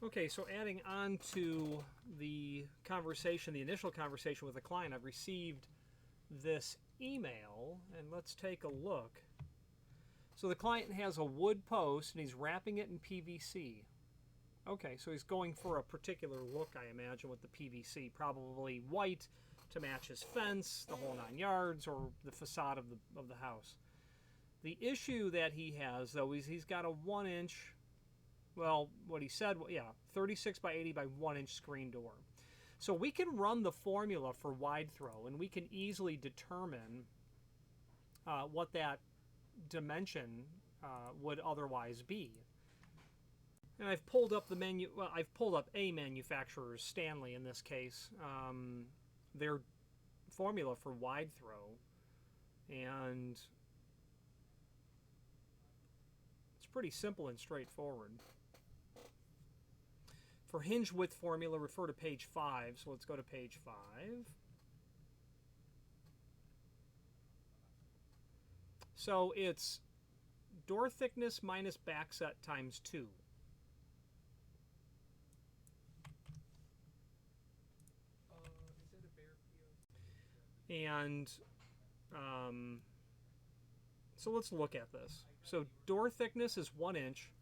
Okay, so adding on to the conversation, the initial conversation with the client, I've received this email, and let's take a look. So the client has a wood post, and he's wrapping it in PVC. Okay, so he's going for a particular look, I imagine, with the PVC, probably white to match his fence, the whole 9 yards, or the facade of the house. The issue that he has, though, is he's got a 1-inch, well, what he said, yeah, 36 by 80 by 1-inch screen door. So we can run the formula for wide throw, and we can easily determine what that dimension would otherwise be. And I've pulled up I've pulled up a manufacturer's, Stanley in this case, their formula for wide throw, and it's pretty simple and straightforward. For hinge width formula, refer to page 5. So let's go to page 5. So it's door thickness minus backset times 2. Is it a bare PO? And so let's look at this. So door thickness is 1 inch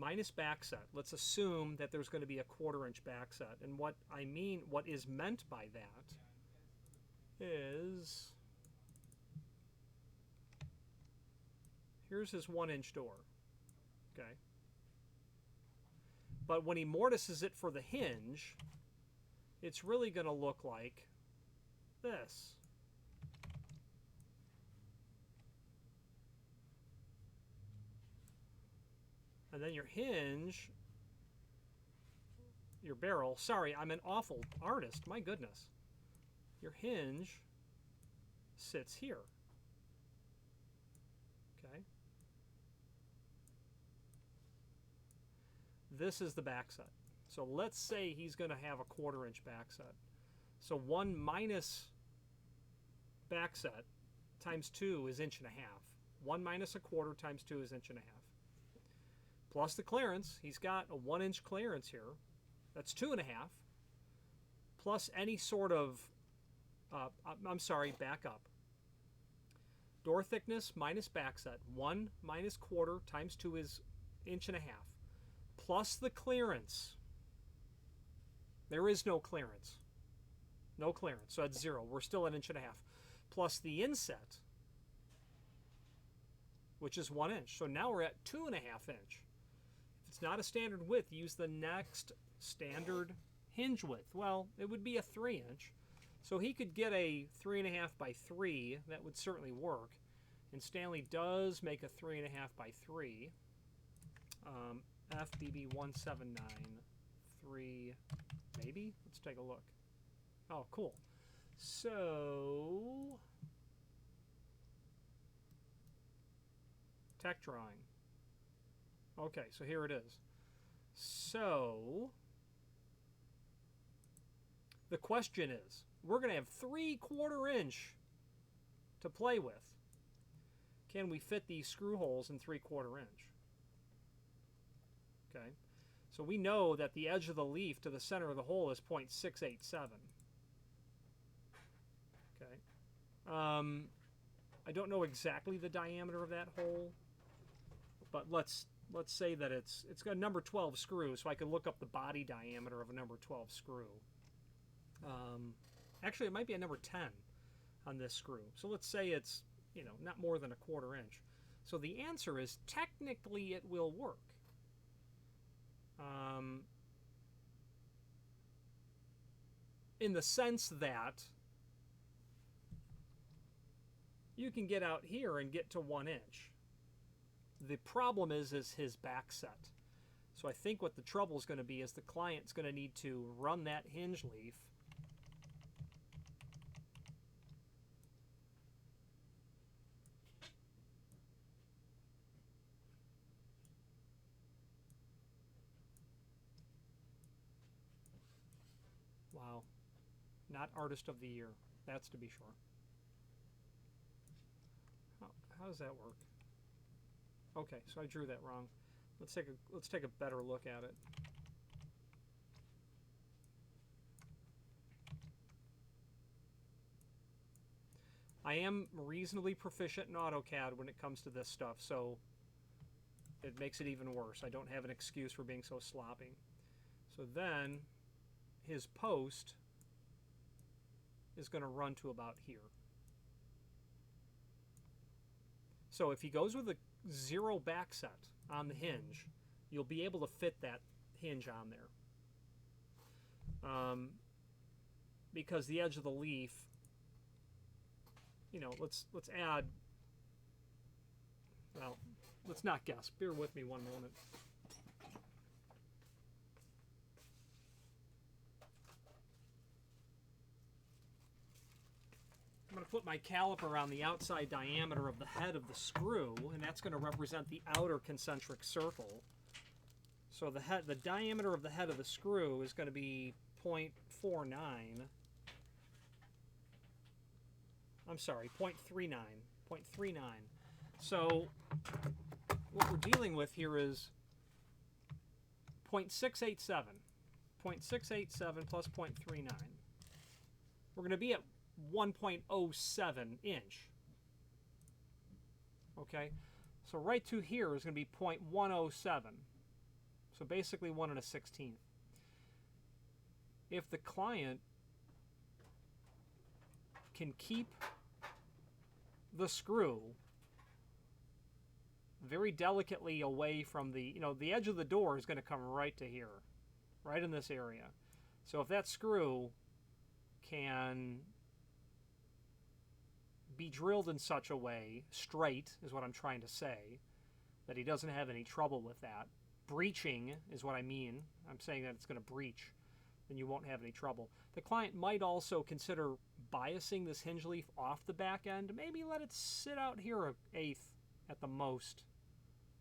minus backset. Let's assume that there's going to be a 1/4 inch backset. And what is meant by that is, here's his 1-inch door. Okay. But when he mortises it for the hinge, it's really going to look like this. And then your hinge, your barrel, sorry, I'm an awful artist, my goodness. Your hinge sits here. Okay. This is the backset. So let's say he's going to have a 1/4 inch backset. So 1 minus backset times 2 is 1.5 inches. 1 minus a 1/4 times 2 is 1.5 inches. Plus the clearance, he's got a 1-inch clearance here. That's 2.5 inches. Plus any sort of, I'm sorry, back up. Door thickness minus backset. 1 minus 1/4 times 2 is 1.5 inches. Plus the clearance. There is no clearance. No clearance, so that's 0. We're still at 1.5 inches. Plus the inset, which is 1 inch. So now we're at 2.5 inch. If it's not a standard width, use the next standard hinge width. Well, it would be a 3 inch. So he could get a 3.5 by 3. That would certainly work. And Stanley does make a 3.5 by 3. FBB1793, maybe? Let's take a look. Oh, cool. So, tech drawing. Okay, so here it is. So, the question is, we're going to have 3/4 inch to play with. Can we fit these screw holes in 3/4 inch? Okay, so we know that the edge of the leaf to the center of the hole is 0.687. Okay, I don't know exactly the diameter of that hole, but let's say that it's got a number 12 screw, so I could look up the body diameter of a number 12 screw. Actually, it might be a number 10 on this screw. So let's say it's, not more than a 1/4 inch. So the answer is technically it will work. In the sense that you can get out here and get to 1 inch. The problem is his back set. So I think what the trouble is going to be is the client's going to need to run that hinge leaf Wow. Not Artist of the Year. That's to be sure. How does that work? Okay, so I drew that wrong. Let's take a better look at it. I am reasonably proficient in AutoCAD when it comes to this stuff, so it makes it even worse. I don't have an excuse for being so sloppy. So then his post is going to run to about here. So if he goes with a 0 back set on the hinge, you'll be able to fit that hinge on there. Because the edge of the leaf, you know, let's add, well, let's not guess. Bear with me one moment. I'm going to put my caliper on the outside diameter of the head of the screw, and that's going to represent the outer concentric circle. So the diameter of the head of the screw is going to be 0.49. I'm sorry, 0.39. 0.39. So what we're dealing with here is 0.687. 0.687 plus 0.39. We're going to be at 1.07 inch. Okay, so right to here is going to be 0.107. So basically 1 1/16. If the client can keep the screw very delicately away from the, you know, the edge of the door is going to come right to here, right in this area. So if that screw can be drilled in such a way, straight is what I'm trying to say, that he doesn't have any trouble with that. Breaching is what I mean. I'm saying that it's going to breach, then you won't have any trouble. The client might also consider biasing this hinge leaf off the back end. Maybe let it sit out here 1/8 at the most.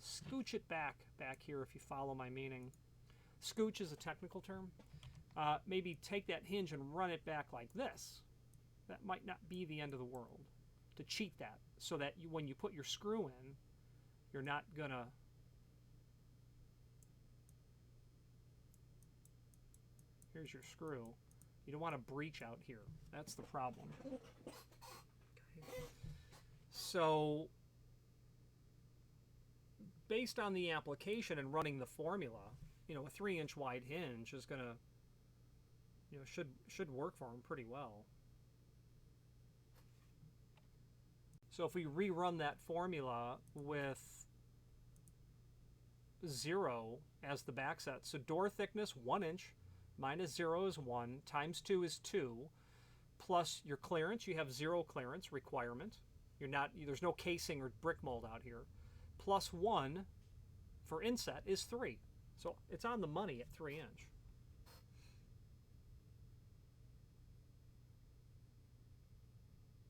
Scooch it back here if you follow my meaning. Scooch is a technical term. Maybe take that hinge and run it back like this. That might not be the end of the world. To cheat that, so that when you put your screw in, you're not gonna here's your screw. You don't want to breach out here. That's the problem. Okay. So based on the application and running the formula, you know, a 3-inch wide hinge is gonna, you know, should work for him pretty well. So if we rerun that formula with 0 as the back set, so door thickness 1 inch minus 0 is 1 times 2 is 2 plus your clearance, you have 0 clearance requirement. There's no casing or brick mold out here. Plus 1 for inset is 3. So it's on the money at 3 inch.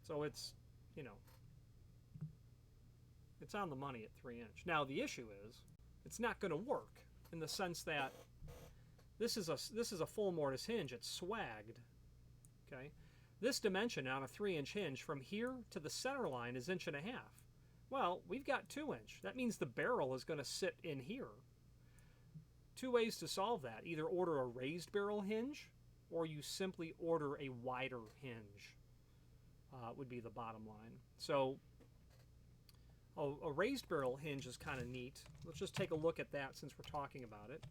So it's, you know, it's on the money at 3 inch. Now the issue is, it's not going to work in the sense that this is a full mortise hinge. It's swagged. Okay, this dimension on a 3-inch hinge from here to the center line is 1.5 inches. Well, we've got 2 inch. That means the barrel is going to sit in here. 2 ways to solve that: either order a raised barrel hinge, or you simply order a wider hinge. Would be the bottom line. So a raised barrel hinge is kind of neat. Let's just take a look at that since we're talking about it.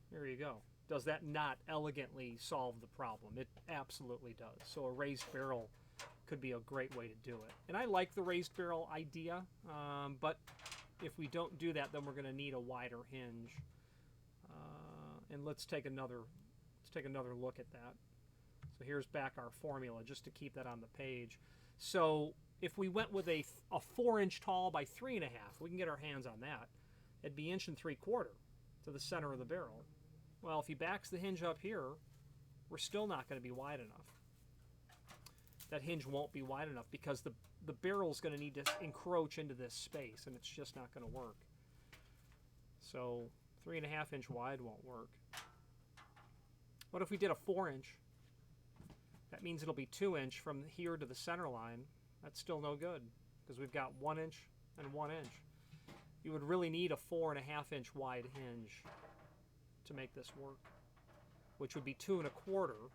There you go. Does that not elegantly solve the problem? It absolutely does. So a raised barrel could be a great way to do it. And I like the raised barrel idea, but if we don't do that, then we're going to need a wider hinge. And let's take another look at that. So here's back our formula, just to keep that on the page. So if we went with a 4-inch tall by 3.5, we can get our hands on that. It'd be 1 3/4 to the center of the barrel. Well, if he backs the hinge up here, we're still not going to be wide enough. That hinge won't be wide enough because the barrel is going to need to encroach into this space, and it's just not going to work. So 3.5 inch wide won't work. What if we did a 4-inch? That means it'll be 2 inch from here to the center line. That's still no good because we've got 1 inch and 1 inch. You would really need a 4.5 inch wide hinge to make this work, which would be 2 1/4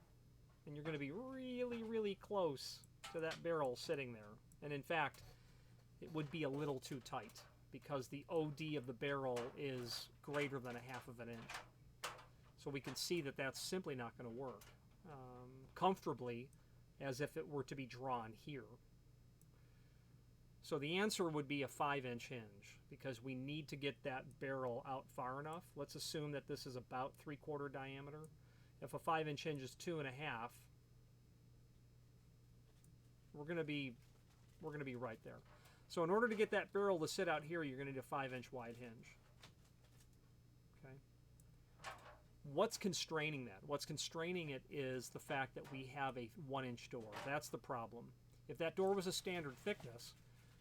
and you're going to be really, really close to that barrel sitting there. And in fact, it would be a little too tight because the OD of the barrel is greater than 1/2 of an inch. So we can see that that's simply not going to work comfortably as if it were to be drawn here. So the answer would be a 5-inch hinge because we need to get that barrel out far enough. Let's assume that this is about 3/4 diameter. If a 5-inch hinge is 2.5, we're going to be right there. So in order to get that barrel to sit out here, you're going to need a 5-inch wide hinge. Okay. What's constraining that? What's constraining it is the fact that we have a 1-inch door. That's the problem. If that door was a standard thickness,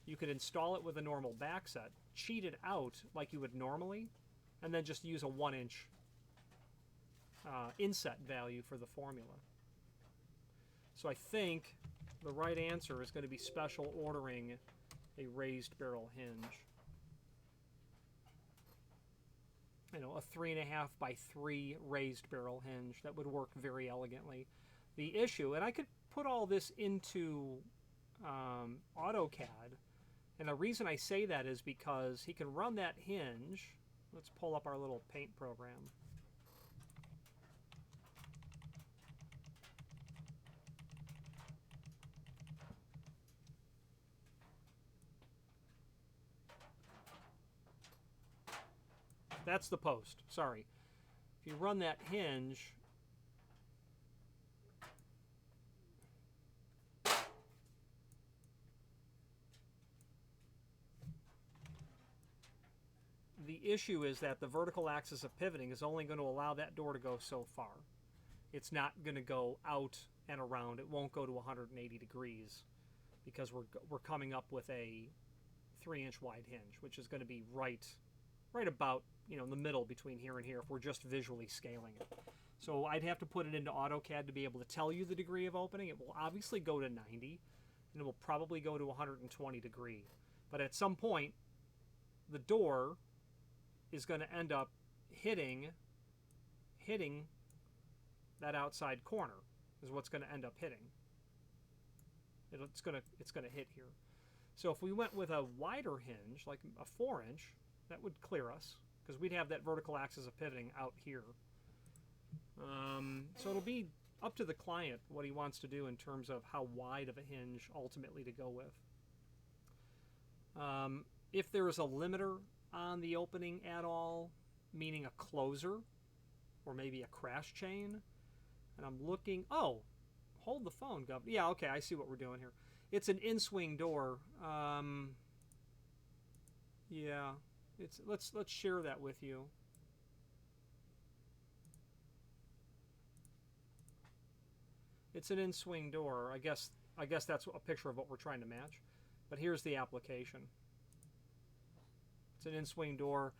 you could install it with a normal back set, cheat it out like you would normally, and then just use a 1-inch inset value for the formula. So I think the right answer is going to be special ordering a raised barrel hinge. You know, a 3.5 by 3 raised barrel hinge that would work very elegantly. The issue, and I could put all this into AutoCAD, and the reason I say that is because he can run that hinge. Let's pull up our little paint program. That's the post, sorry. If you run that hinge, the issue is that the vertical axis of pivoting is only going to allow that door to go so far. It's not going to go out and around. It won't go to 180 degrees because we're coming up with a 3-inch wide hinge, which is going to be right about, you know, in the middle between here and here if we're just visually scaling it. So I'd have to put it into AutoCAD to be able to tell you the degree of opening. It will obviously go to 90, and it will probably go to 120 degree. But at some point, the door is going to end up hitting that outside corner is what's going to end up hitting. It's going to hit here. So if we went with a wider hinge, like a 4-inch, that would clear us because we'd have that vertical axis of pivoting out here. So it'll be up to the client what he wants to do in terms of how wide of a hinge ultimately to go with. If there is a limiter on the opening at all, meaning a closer or maybe a crash chain, and I'm looking, oh, hold the phone, Gov. Yeah, okay, I see what we're doing here. It's an in-swing door. Yeah, let's share that with you. It's an in-swing door. I guess that's a picture of what we're trying to match. But here's the application. It's an in-swing door.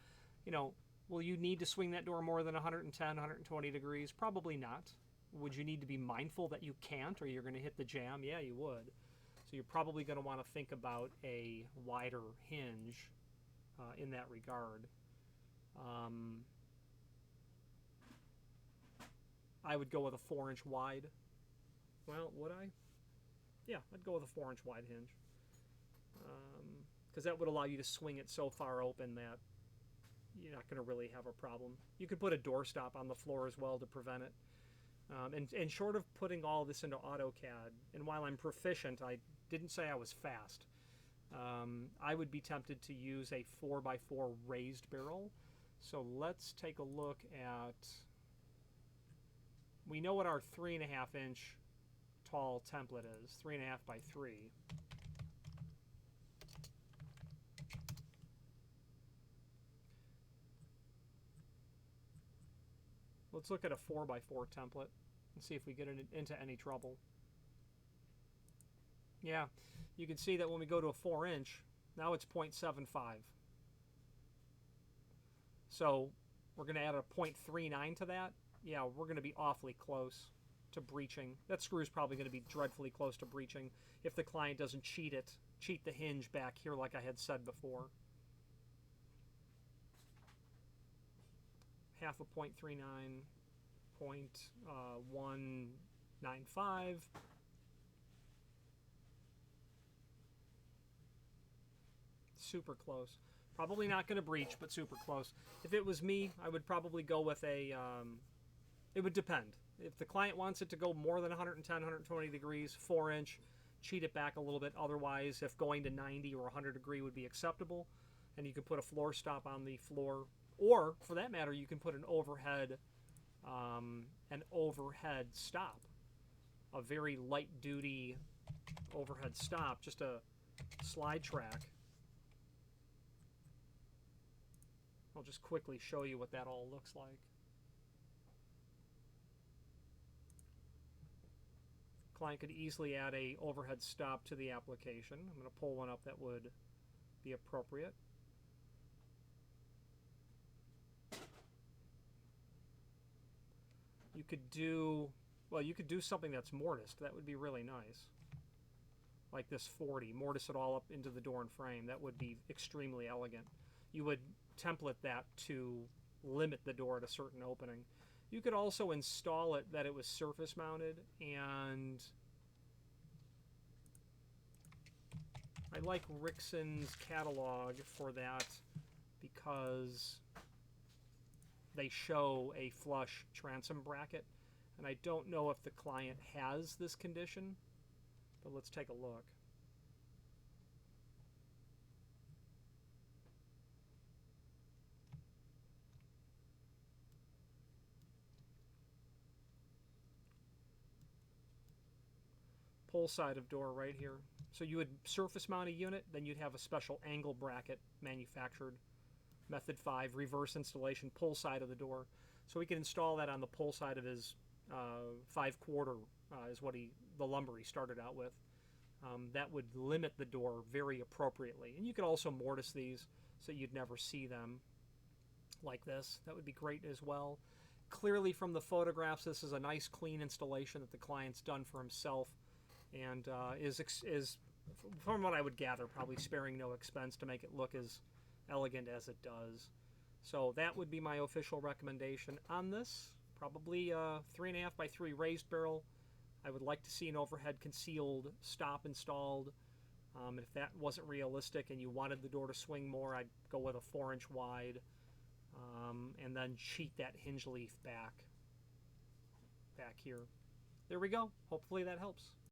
You know, will you need to swing that door more than 110, 120 degrees? Probably not. Would you need to be mindful that you can't or you're going to hit the jamb? Yeah, you would. So you're probably going to want to think about a wider hinge in that regard. I would go with a 4-inch wide. Well, would I? Yeah, I'd go with a 4-inch wide hinge. Because that would allow you to swing it so far open that you're not going to really have a problem. You could put a doorstop on the floor as well to prevent it. And short of putting all this into AutoCAD, and while I'm proficient, I didn't say I was fast. I would be tempted to use a 4x4 raised barrel. So let's take a look at, we know what our 3.5-inch tall template is, 3.5 by 3. Let's look at a 4x4 template and see if we get into any trouble. Yeah, you can see that when we go to a 4-inch, now it's 0.75. So we're going to add a 0.39 to that. Yeah, we're going to be awfully close to breaching. That screw is probably going to be dreadfully close to breaching if the client doesn't cheat the hinge back here like I had said before. Half a 0.39, 0.1, 9.5. Super close. Probably not going to breach, but super close. If it was me, I would probably go with a, it would depend. If the client wants it to go more than 110, 120 degrees, 4-inch, cheat it back a little bit. Otherwise, if going to 90 or 100 degree would be acceptable, and you can put a floor stop on the floor, or for that matter, you can put an overhead stop, a very light duty overhead stop, just a slide track. I'll just quickly show you what that all looks like. Client could easily add a overhead stop to the application. I'm going to pull one up that would be appropriate. You could do, well, you could do something that's mortised. That would be really nice. Like this 40, mortise it all up into the door and frame. That would be extremely elegant. You would template that to limit the door at a certain opening. You could also install it that it was surface mounted, and I like Rixon's catalog for that because they show a flush transom bracket, and I don't know if the client has this condition, but let's take a look. Pull side of door right here. So you would surface mount a unit, then you'd have a special angle bracket manufactured. Method 5, reverse installation, pull side of the door. So we can install that on the pull side of his 5/4 is what the lumber he started out with. That would limit the door very appropriately. And you could also mortise these so you'd never see them like this. That would be great as well. Clearly from the photographs, this is a nice clean installation that the client's done for himself, and is, from what I would gather, probably sparing no expense to make it look as elegant as it does. So that would be my official recommendation on this. Probably 3.5 by 3 raised barrel. I would like to see an overhead concealed stop installed. And if that wasn't realistic and you wanted the door to swing more, I'd go with a 4-inch wide, and then cheat that hinge leaf back here. There we go. Hopefully that helps.